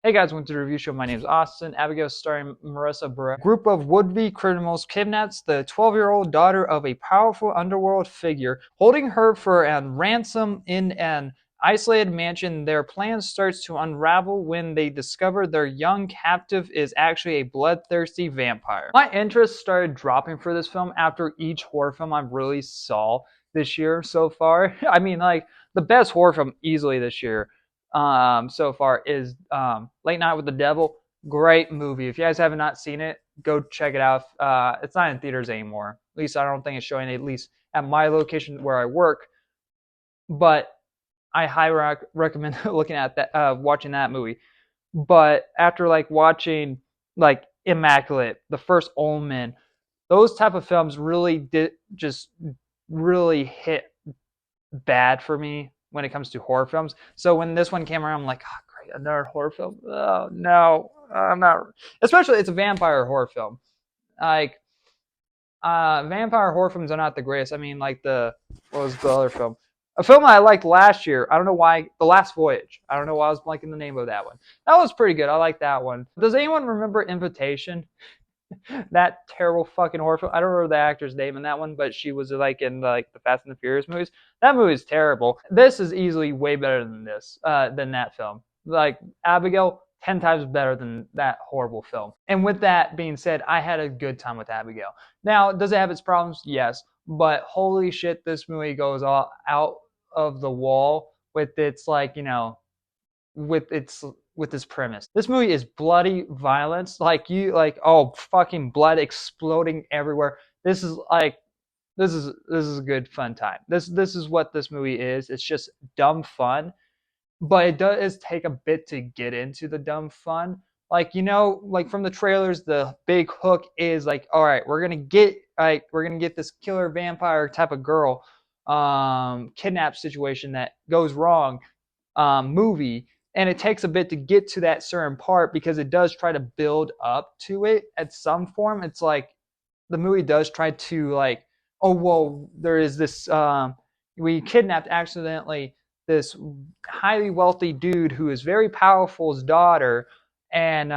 Hey guys, welcome to the review show. My name is Austin. Abigail starring Marissa Burrell. A group of would-be criminals kidnaps the 12-year-old daughter of a powerful underworld figure, holding her for a ransom in an isolated mansion. Their plan starts to unravel when they discover their young captive is actually a bloodthirsty vampire. My interest started dropping for this film after each horror film I really saw this year so far. I mean, like, the best horror film easily this year so far is Late Night with the Devil. Great movie. If you guys have not seen it, go check it out. It's not in theaters anymore. At least I don't think it's showing, at least at my location where I work. But I highly recommend looking at that, watching that movie. But after like watching like Immaculate, The First Omen, those type of films really did just really hit bad for me when it comes to horror films. So when this one came around, I'm like, oh, great, another horror film. Oh no, I'm not. Especially it's a vampire horror film. Like vampire horror films are not the greatest. I mean, like what was the other film? A film I liked last year. I don't know why. The Last Voyage. I don't know why I was blanking the name of that one. That was pretty good. I like that one. Does anyone remember Invitation? That terrible fucking horror film. I don't remember the actor's name in that one, but she was like in the Fast and the Furious movies. That movie is terrible. This is easily way better than than that film. Like Abigail, 10 times better than that horrible film. And with that being said, I had a good time with Abigail. Now, does it have its problems? Yes, but holy shit, this movie goes all out of the wall with its with its premise. This movie is bloody violence. Oh, fucking blood exploding everywhere. This is like this is a good fun time. This is what this movie is. It's just dumb fun, but it does take a bit to get into the dumb fun. Like from the trailers, the big hook is like, all right, we're gonna get this killer vampire type of girl kidnap situation that goes wrong movie, and it takes a bit to get to that certain part because it does try to build up to it at some form. It's like the movie does try to like, oh well, there is this we kidnapped accidentally this highly wealthy dude who is very powerful's daughter, and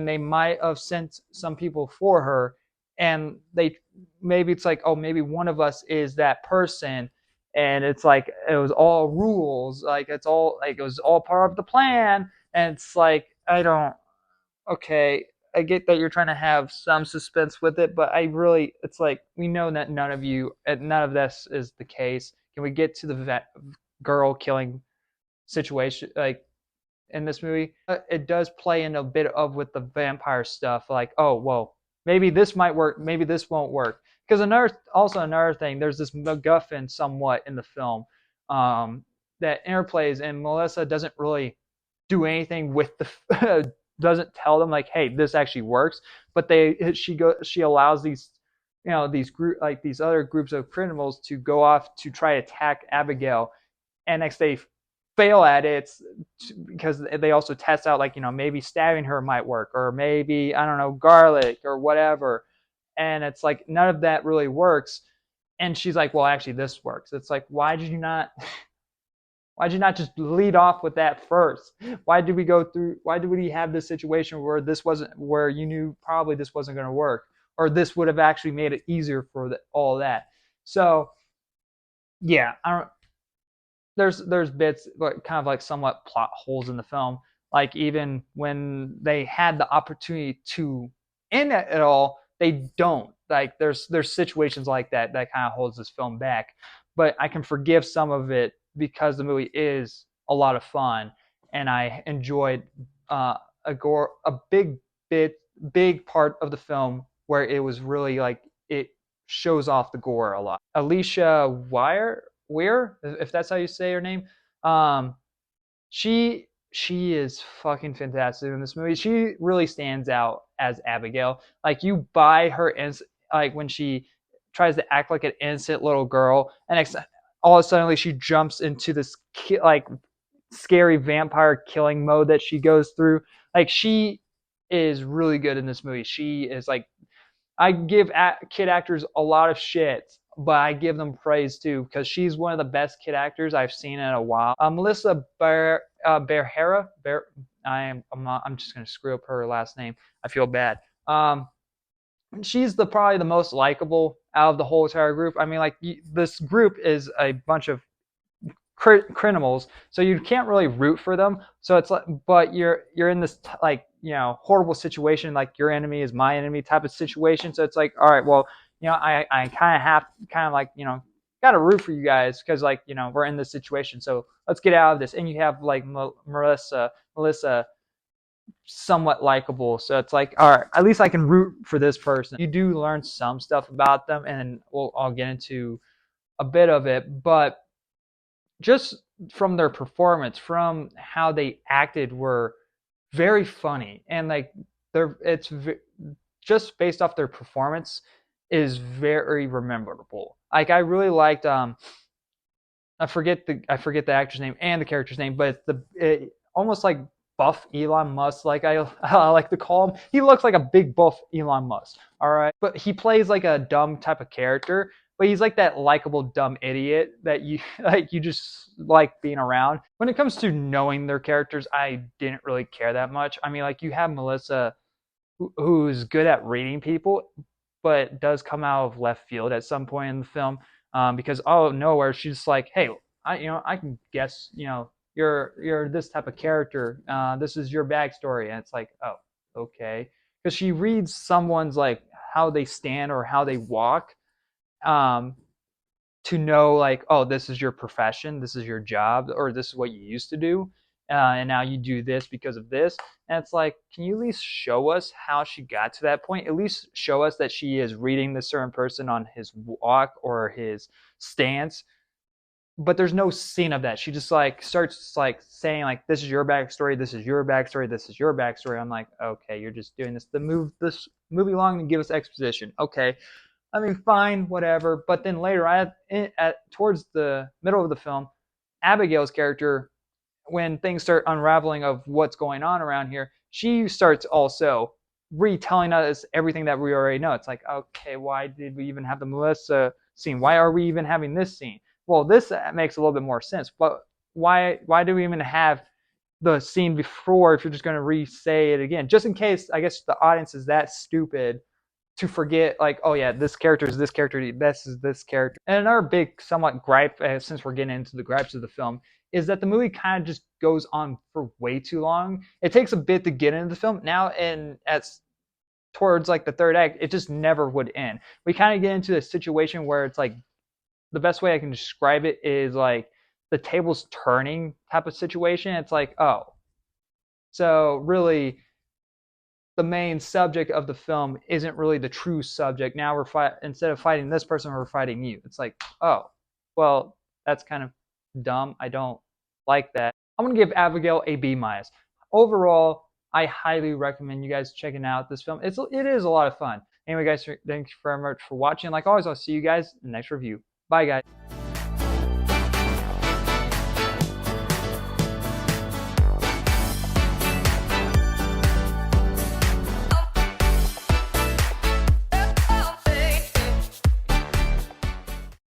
they might have sent some people for her, and they maybe it's like, oh, maybe one of us is that person, and it's like it was all rules, like it's all like it was all part of the plan, and it's like I don't, okay, I get that you're trying to have some suspense with it, but it's like we know that none of this is the case. Can we get to the girl killing situation, like in this movie? It does play in a bit of with the vampire stuff, like, oh well, maybe this might work, maybe this won't work. Because another thing, there's this MacGuffin somewhat in the film that interplays, and Melissa doesn't really do anything with the doesn't tell them like, hey, this actually works, but she allows these these other groups of criminals to go off to try to attack Abigail, and next they fail at it because they also test out like, maybe stabbing her might work, or maybe, I don't know, garlic or whatever, and it's like none of that really works, and she's like, well, actually this works. It's like, why did you not just lead off with that first? Why did we have this situation where you knew probably this wasn't going to work, or this would have actually made it easier for all that? So yeah, I don't. There's bits like kind of like somewhat plot holes in the film. Like even when they had the opportunity to end it all, they don't. Like there's situations like that kind of holds this film back. But I can forgive some of it because the movie is a lot of fun, and I enjoyed a big part of the film where it was really like it shows off the gore a lot. Alicia Weir, if that's how you say her name, um, she is fucking fantastic in this movie. She really stands out as Abigail. Like you buy her, like when she tries to act like an innocent little girl, and all of a sudden she jumps into this like scary vampire killing mode that she goes through. Like she is really good in this movie. She is like, I give kid actors a lot of shit, but I give them praise too because she's one of the best kid actors I've seen in a while. Melissa Barrera, I'm just gonna screw up her last name. I feel bad. She's probably the most likable out of the whole entire group. I mean, like this group is a bunch of criminals, so you can't really root for them. So it's like, but you're in this like horrible situation, like your enemy is my enemy type of situation. So it's like, all right, well, I kind of like got to root for you guys because like we're in this situation. So let's get out of this. And you have like Melissa, somewhat likable. So it's like, all right, at least I can root for this person. You do learn some stuff about them, and I'll get into a bit of it, but just from their performance, from how they acted, were very funny, and like just based off their performance is very memorable. Like I really liked I forget the actor's name and the character's name, but almost like buff Elon Musk, like I like to call him. He looks like a big buff Elon Musk. All right, but he plays like a dumb type of character, but he's like that likable dumb idiot that you like you just like being around. When it comes to knowing their characters, I didn't really care that much. I mean, like you have Melissa who's good at reading people, but does come out of left field at some point in the film because out of nowhere she's like, "Hey, I can guess, you're this type of character. This is your backstory," and it's like, "Oh, okay," because she reads someone's like how they stand or how they walk, um, to know like, oh, this is your profession, this is your job, or this is what you used to do, and now you do this because of this. And it's like, can you at least show us how she got to that point? At least show us that she is reading this certain person on his walk or his stance. But there's no scene of that. She just like starts like saying like, this is your backstory, this is your backstory, this is your backstory. I'm like, okay, you're just doing this movie along and give us exposition. Okay, I mean, fine, whatever. But then later, towards the middle of the film, Abigail's character, when things start unraveling of what's going on around here, she starts also retelling us everything that we already know. It's like, okay, why did we even have the Melissa scene? Why are we even having this scene? Well, this makes a little bit more sense. But why do we even have the scene before if you're just going to re-say it again? Just in case, I guess the audience is that stupid to forget like, oh yeah, this character is this character, this is this character. And another big somewhat gripe, since we're getting into the gripes of the film, is that the movie kind of just goes on for way too long. It takes a bit to get into the film now, and as towards like the third act, it just never would end. We kind of get into a situation where it's like, the best way I can describe it is like the tables turning type of situation. It's like, oh, so really the main subject of the film isn't really the true subject. Now instead of fighting this person, we're fighting you. It's like, oh, well, that's kind of dumb. I don't like that. I'm gonna give Abigail a B minus. Overall, I highly recommend you guys checking out this film. It is a lot of fun. Anyway, guys, thank you very much for watching. Like always, I'll see you guys in the next review. Bye, guys.